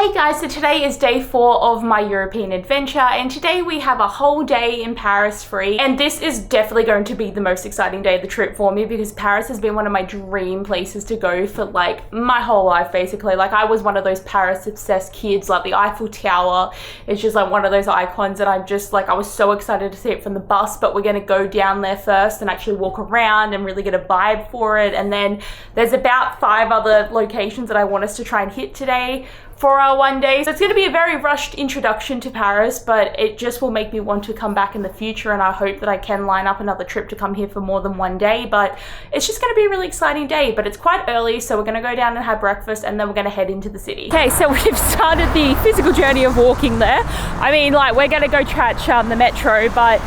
Hey guys, so today is day 4 of my European adventure, and today we have a whole day in Paris free, and this is definitely going to be the most exciting day of the trip for me because Paris has been one of my dream places to go for like my whole life basically. Like I was one of those Paris obsessed kids, like the Eiffel Tower is just like one of those icons, and I'm just like, I was so excited to see it from the bus, but we're gonna go down there first and actually walk around and really get a vibe for it. And then there's about 5 other locations that I want us to try and hit today for our one day. So it's going to be a very rushed introduction to Paris, but it just will make me want to come back in the future, and I hope that I can line up another trip to come here for more than one day. But it's just going to be a really exciting day, but it's quite early, so we're going to go down and have breakfast and then we're going to head into the city. Okay, so we've started the physical journey of walking there. I mean, like, we're going to go catch the metro, but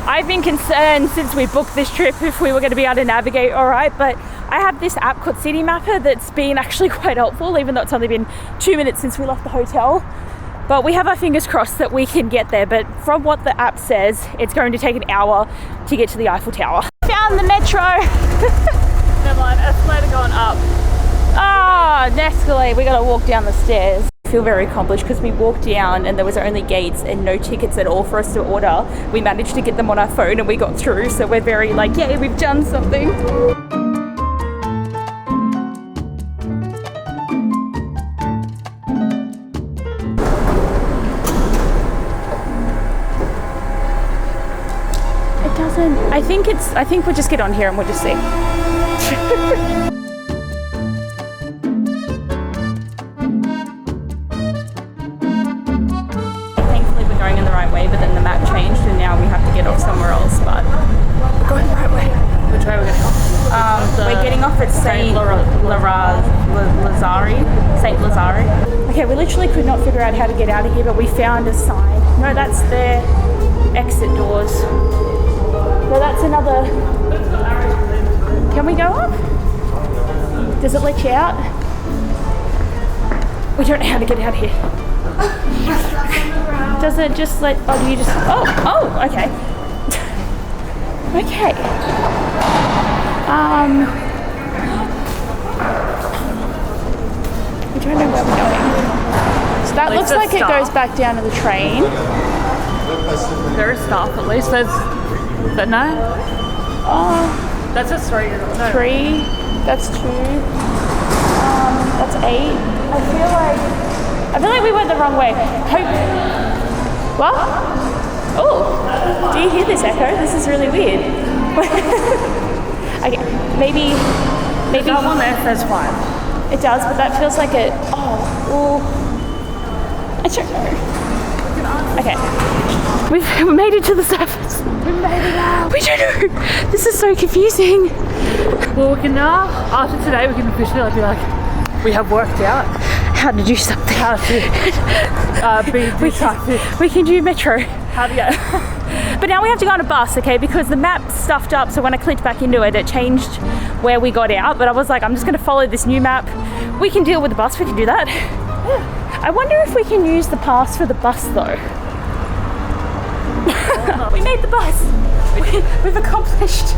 I've been concerned since we booked this trip if we were going to be able to navigate all right, but I have this app called City Mapper that's been actually quite helpful, even though it's only been 2 minutes since we left the hotel. But we have our fingers crossed that we can get there. But from what the app says, it's going to take an hour to get to the Eiffel Tower. Found the metro. Never mind, escalator going up. Ah, an escalator. We got to walk down the stairs. I feel very accomplished because we walked down and there was only gates and no tickets at all for us to order. We managed to get them on our phone and we got through. So we're very like, yay, we've done something. I think we'll just get on here and we'll just see. Thankfully we're going in the right way, but then the map changed and now we have to get off somewhere else, but we're going the right way. Which way are we getting off? We're getting off at Saint Lazare. Okay, we literally could not figure out how to get out of here, but we found a sign. No, that's their exit doors. No, that's another. Can we go up? Does it let you out? We don't know how to get out of here. Does it just let? Oh, do you just? Oh, okay. Okay. We don't know where we're going. So that looks like it goes back down to the train. There is staff at least. But no? That's a 3. No. 3. That's 2. That's 8. I feel like we went the wrong way. What? Oh, do you hear this echo? This is really weird. Okay, maybe. That one there says 5. It does, but that feels like it. Oh, I don't know. Okay, we made it to the surface. We made it out. We don't know. This is so confusing. Well, we can now, after today, we can officially be like, we have worked out how to do something. How to be decisive. We can do metro. How to get. But now we have to go on a bus, okay? Because the map stuffed up, so when I clicked back into it, it changed where we got out. But I was like, I'm just going to follow this new map. We can deal with the bus. We can do that. I wonder if we can use the pass for the bus though. We made the bus. We've accomplished.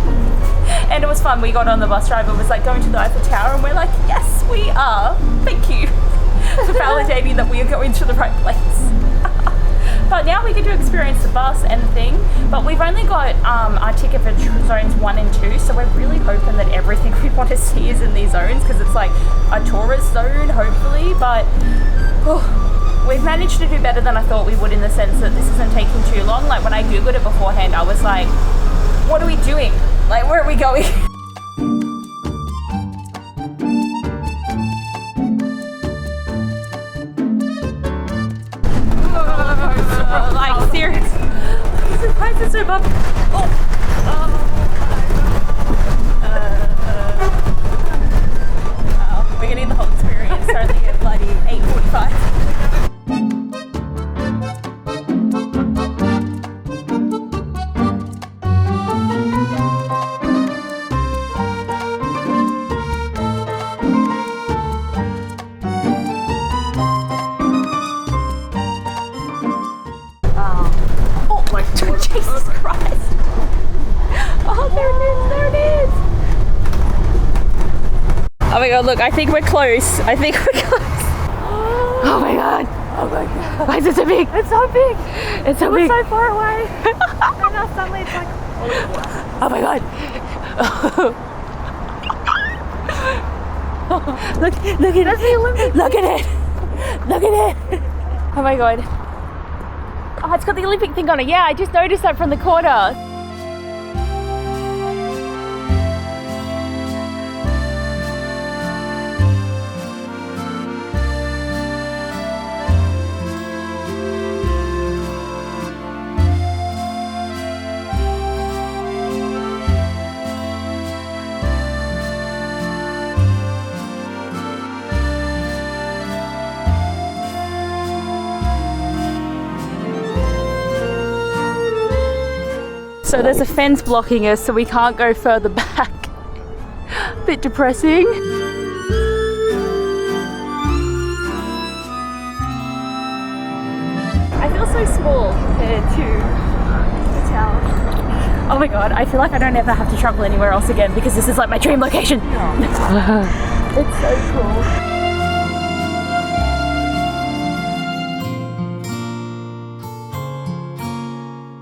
And it was fun. We got on the bus driver was like going to the Eiffel Tower and we're like, yes, we are. Thank you for validating that we are going to the right place. But now we get to experience the bus and the thing. But we've only got our ticket for zones 1 and 2. So we're really hoping that everything we want to see is in these zones because it's like a tourist zone, hopefully. But we've managed to do better than I thought we would in the sense that this isn't taking too long. Like when I Googled it beforehand, I was like, what are we doing? Like, where are we going? Like, serious. Why is it so bumpy? We're getting the whole experience. It's only at bloody 8:45. Jesus Christ. Oh, there it is. Oh my god, look, I think we're close. Oh my god. Oh my god. Why is it so big? It's so big. It's so It big. was so far away. And now suddenly it's like, Oh my god. Look at that's the Olympic. Look at it. Look at it. Oh my god. Oh, it's got the Olympic thing on it. Yeah, I just noticed that from the corner. So there's a fence blocking us, so we can't go further back. Bit depressing. I feel so small compared to the tower. Oh my god, I feel like I don't ever have to travel anywhere else again because this is like my dream location. It's so cool.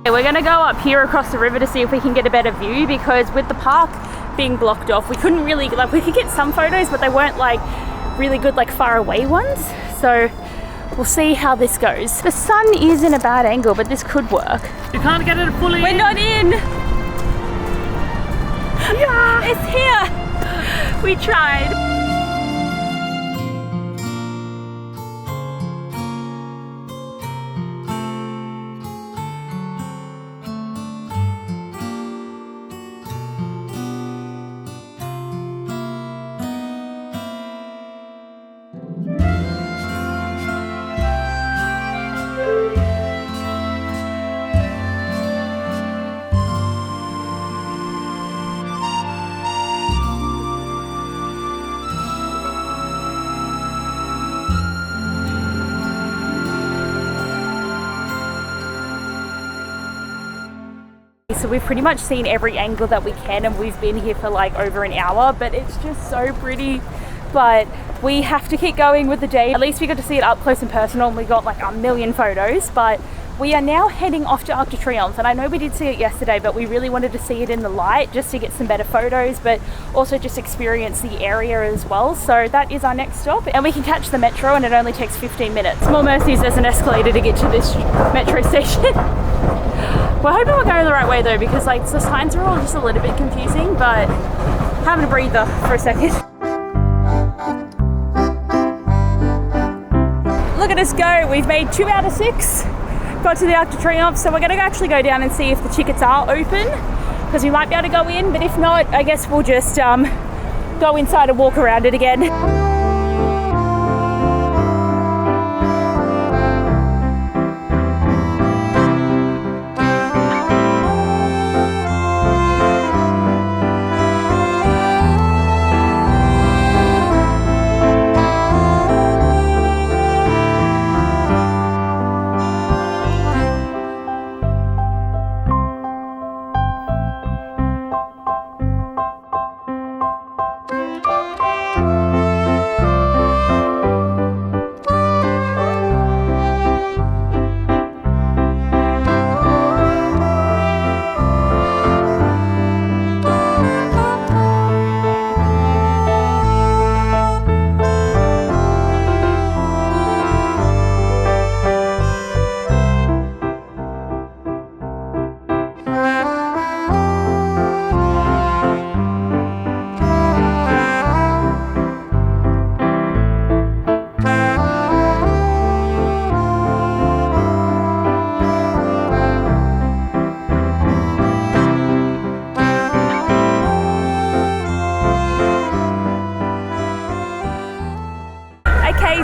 We're gonna go up here across the river to see if we can get a better view, because with the park being blocked off, we couldn't really, like, we could get some photos, but they weren't like really good, like far away ones. So we'll see how this goes. The sun is in a bad angle, but this could work. You can't get it fully. We're not in. Yeah, it's here. We tried. So we've pretty much seen every angle that we can, and we've been here for like over an hour, but it's just so pretty. But we have to keep going with the day. At least we got to see it up close and personal, and we got like a million photos. But we are now heading off to Arc De Triomphe, and I know we did see it yesterday, but we really wanted to see it in the light just to get some better photos, but also just experience the area as well. So that is our next stop, and we can catch the metro, and it only takes 15 minutes. Small mercies, there's an escalator to get to this metro station. We're hoping we're going the right way though, because like the signs are all just a little bit confusing, but having a breather for a second. Look at us go. We've made 2 out of 6. Got to the Arc De Triomphe, so we're going to actually go down and see if the tickets are open, because we might be able to go in, but if not, I guess we'll just go inside and walk around it again.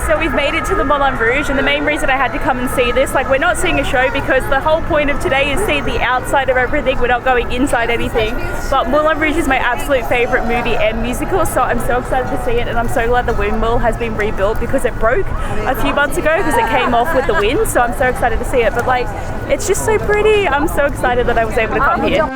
So we've made it to the Moulin Rouge, and the main reason I had to come and see this, like, we're not seeing a show because the whole point of today is seeing the outside of everything. We're not going inside anything, but Moulin Rouge is my absolute favourite movie and musical, so I'm so excited to see it, and I'm so glad the windmill has been rebuilt because it broke a few months ago because it came off with the wind, so I'm so excited to see it. But like, it's just so pretty. I'm so excited that I was able to come here.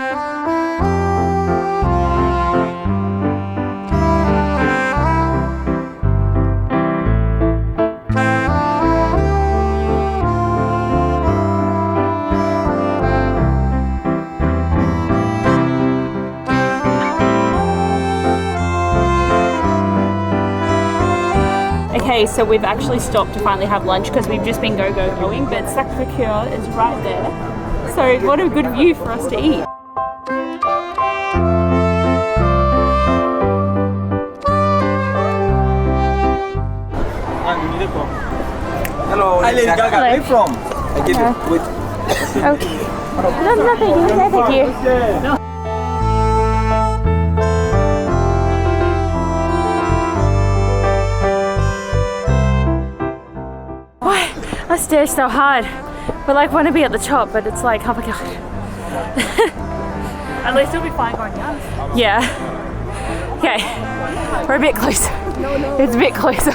Okay, so we've actually stopped to finally have lunch because we've just been going, but Sacre Coeur is right there. So what a good view for us to eat. Hello, Lady Gaga. Where are you from? I give you. Wait. Okay. No, thank you. No, thank you. Why? That stairs so hard. We like want to be at the top, but it's like, oh my god. At least it'll be fine going down. Yeah. Okay. We're a bit closer. It's a bit closer.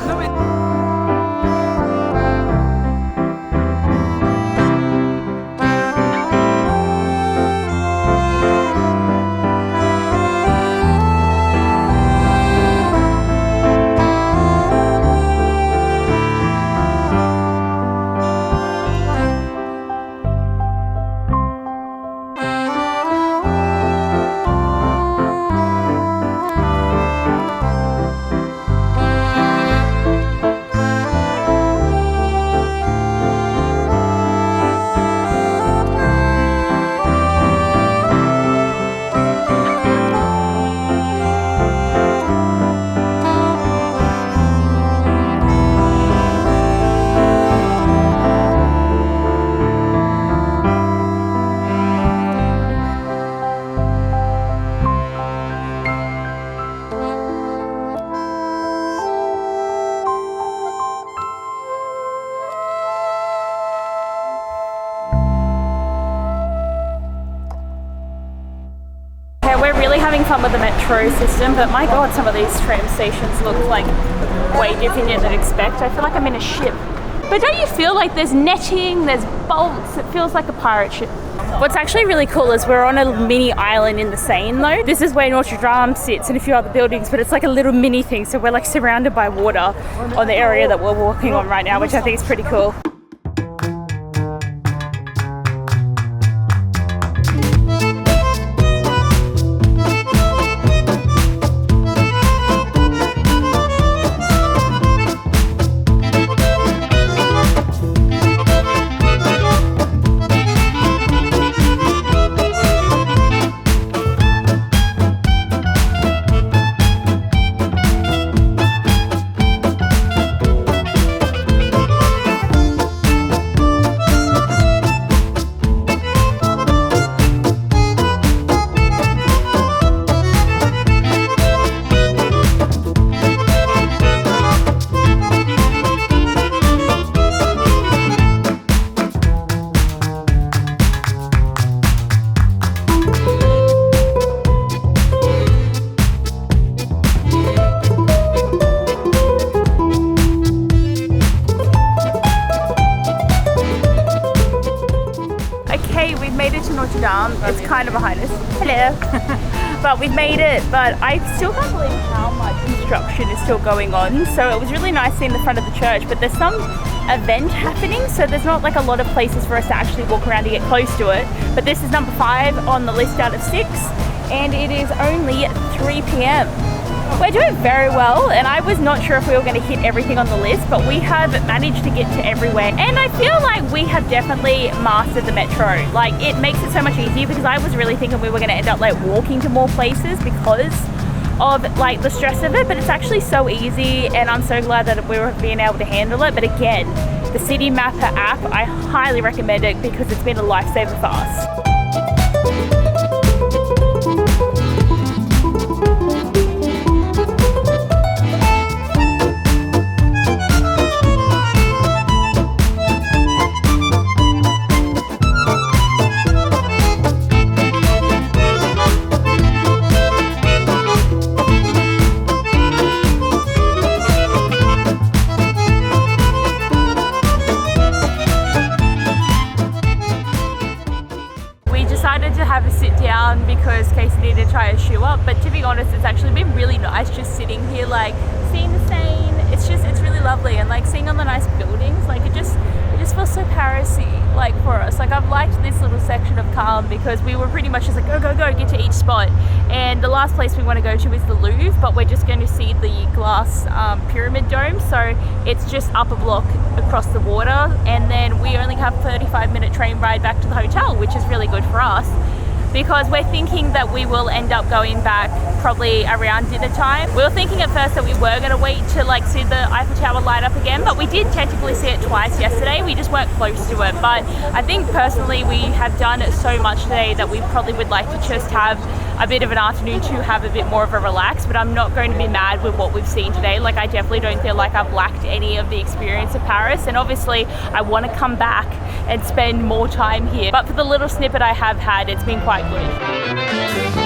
Having fun with the metro system, but my god, some of these tram stations look like way different than I'd expect. I feel like I'm in a ship. But don't you feel like there's netting, there's bolts, it feels like a pirate ship. What's actually really cool is we're on a mini island in the Seine though. This is where Notre Dame sits and a few other buildings, but it's like a little mini thing, so we're like surrounded by water on the area that we're walking on right now, which I think is pretty cool. Notre Dame. It's kind of behind us. Hello. But we've made it, but I still can't believe how much construction is still going on. So it was really nice seeing the front of the church, but there's some event happening, so there's not like a lot of places for us to actually walk around to get close to it. But this is number 5 on the list out of 6, and it is only 3 p.m. We're doing very well, and I was not sure if we were going to hit everything on the list, but we have managed to get to everywhere. And I feel like we have definitely mastered the metro. Like, it makes it so much easier, because I was really thinking we were going to end up like walking to more places because of like the stress of it, but it's actually so easy, and I'm so glad that we were being able to handle it. But again, the City Mapper app, I highly recommend it because it's been a lifesaver for us. Have a sit down because Casey needed to try a shoe up, but to be honest, it's actually been really nice just sitting here, like seeing the Seine. It's really lovely, and like seeing all the nice buildings, like it just feels so Paris-y. like for us. Like I've liked this little section of Calm because we were pretty much just like go, go, go, get to each spot. And the last place we want to go to is the Louvre, but we're just going to see the glass pyramid dome. So it's just up a block across the water, and then we only have a 35-minute train ride back to the hotel, which is really good for us, because we're thinking that we will end up going back probably around dinner time. We were thinking at first that we were going to wait to like see the Eiffel Tower light up again, but we did technically see it twice yesterday. We just weren't close to it. But I think personally we have done so much today that we probably would like to just have a bit of an afternoon to have a bit more of a relax, but I'm not going to be mad with what we've seen today. Like I definitely don't feel like I've lacked any of the experience of Paris, and obviously I want to come back and spend more time here. But for the little snippet I have had, it's been quite good.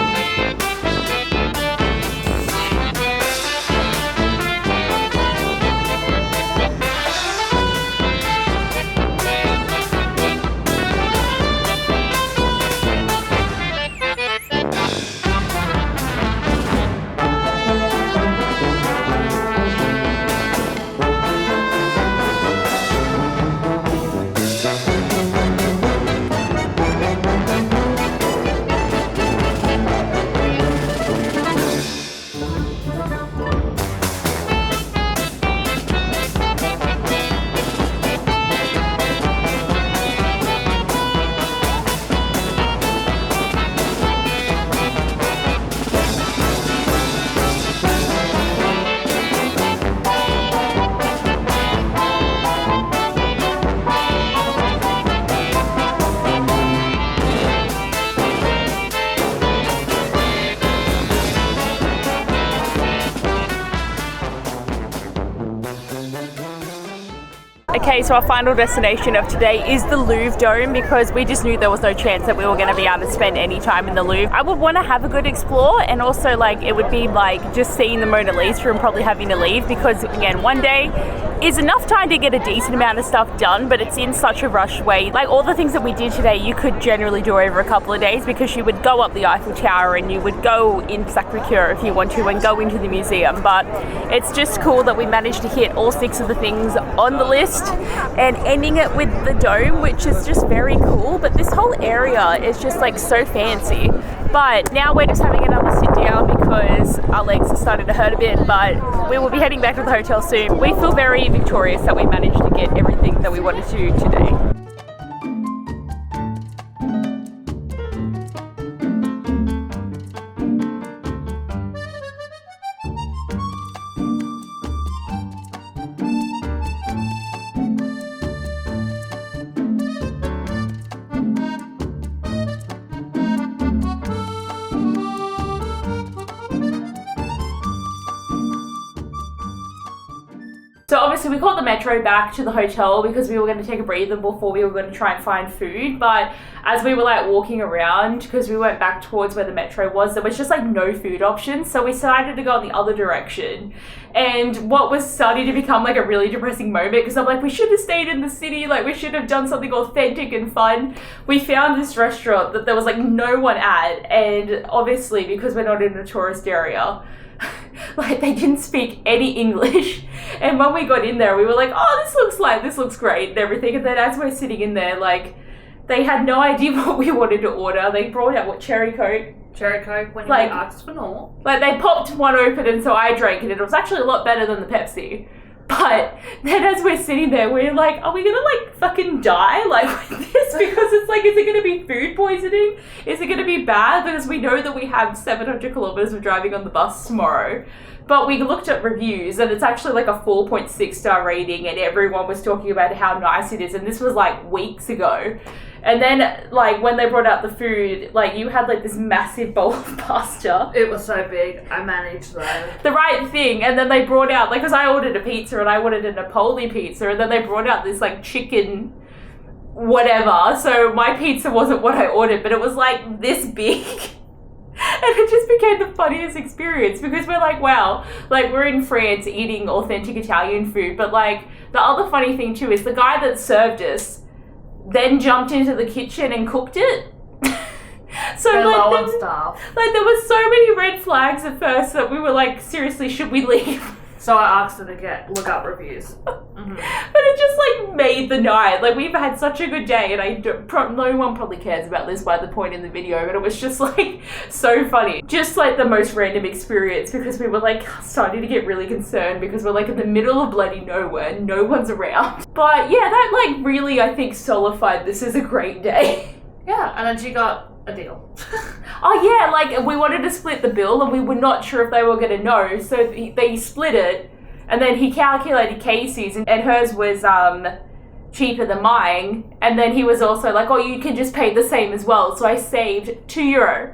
Okay, so our final destination of today is the Louvre Dome, because we just knew there was no chance that we were going to be able to spend any time in the Louvre. I would want to have a good explore, and also like it would be like just seeing the Mona Lisa and probably having to leave, because again, one day is enough time to get a decent amount of stuff done, but it's in such a rush way. Like all the things that we did today, you could generally do over a couple of days, because you would go up the Eiffel Tower and you would go in Sacre Coeur if you want to, and go into the museum. But it's just cool that we managed to hit all 6 of the things on the list, and ending it with the dome, which is just very cool. But this whole area is just like so fancy. But now we're just having another sit down because our legs are starting to hurt a bit, but we will be heading back to the hotel soon. We feel very victorious that we managed to get everything that we wanted to today. So obviously we caught the metro back to the hotel because we were going to take a breather before we were going to try and find food. But as we were like walking around, because we went back towards where the metro was, there was just like no food options. So we decided to go in the other direction. And what was starting to become like a really depressing moment, because I'm like, we should have stayed in the city, like we should have done something authentic and fun. We found this restaurant that there was like no one at, and obviously because we're not in a tourist area, like they didn't speak any English. And when we got in there, we were like, oh, this looks great and everything. And then as we're sitting in there, like they had no idea what we wanted to order. They brought out cherry Coke when like, you asked for normal. Like they popped one open, and so I drank it, and it was actually a lot better than the Pepsi. But then as we're sitting there, we're like, are we gonna like fucking die like with this? Because it's like, is it gonna be food poisoning? Is it gonna be bad? Because we know that we have 700 kilometers of driving on the bus tomorrow. But we looked at reviews, and it's actually like a 4.6 star rating, and everyone was talking about how nice it is. And this was like weeks ago. And then like when they brought out the food, like you had like this massive bowl of pasta. It was so big. I managed though. The right thing. And then they brought out, like, because I ordered a pizza and I wanted a Napoli pizza, and then they brought out this like chicken whatever. So my pizza wasn't what I ordered, but it was like this big. And it just became the funniest experience, because we're like, wow, like we're in France eating authentic Italian food. But like the other funny thing too is the guy that served us then jumped into the kitchen and cooked it. So they're like, low on staff. Like there was so many red flags at first that we were like, seriously, should we leave? So I asked her to look up reviews. But it just like made the night. Like we've had such a good day, and no one probably cares about this by the point in the video, but it was just like so funny. Just like the most random experience, because we were like starting to get really concerned because we're like in the middle of bloody nowhere, no one's around. But yeah, that like really I think solidified this as a great day. Yeah, and then she got a deal. Oh yeah, like we wanted to split the bill and we were not sure if they were going to know, so they split it, and then he calculated Casey's and hers was cheaper than mine, and then he was also like, oh, you can just pay the same as well, so I saved €2.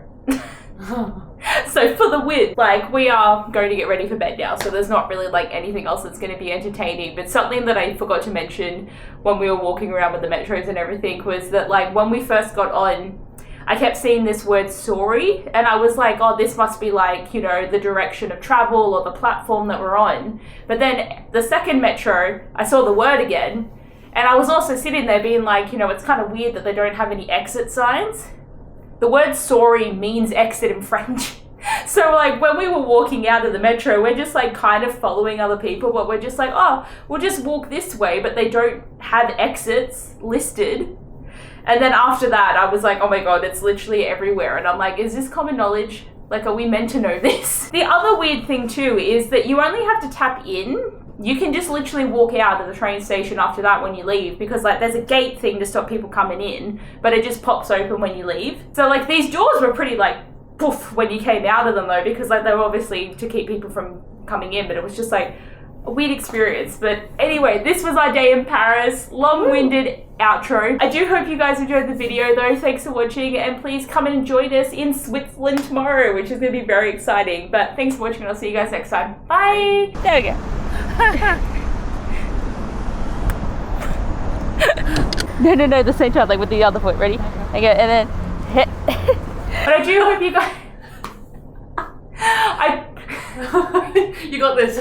So for the win, like we are going to get ready for bed now, so there's not really like anything else that's going to be entertaining. But something that I forgot to mention when we were walking around with the metros and everything was that like when we first got on, I kept seeing this word sorry, and I was like, oh, this must be like, you know, the direction of travel or the platform that we're on. But then the second metro, I saw the word again, and I was also sitting there being like, you know, it's kind of weird that they don't have any exit signs. The word sorry means exit in French. So like when we were walking out of the metro, we're just like kind of following other people, but we're just like, oh, we'll just walk this way, but they don't have exits listed. And then after that, I was like, oh my God, it's literally everywhere. And I'm like, is this common knowledge? Like, are we meant to know this? The other weird thing too is that you only have to tap in. You can just literally walk out of the train station after that when you leave, because like there's a gate thing to stop people coming in, but it just pops open when you leave. So like these doors were pretty like poof when you came out of them though, because like they were obviously to keep people from coming in, but it was just like a weird experience. But anyway, this was our day in Paris. Long-winded outro. I do hope you guys enjoyed the video though. Thanks for watching, and please come and join us in Switzerland tomorrow, which is going to be very exciting. But thanks for watching, and I'll see you guys next time. Bye! There we go. No, the same time, like with the other foot. Ready? Okay, and then hit. But I do hope you guys... You got this.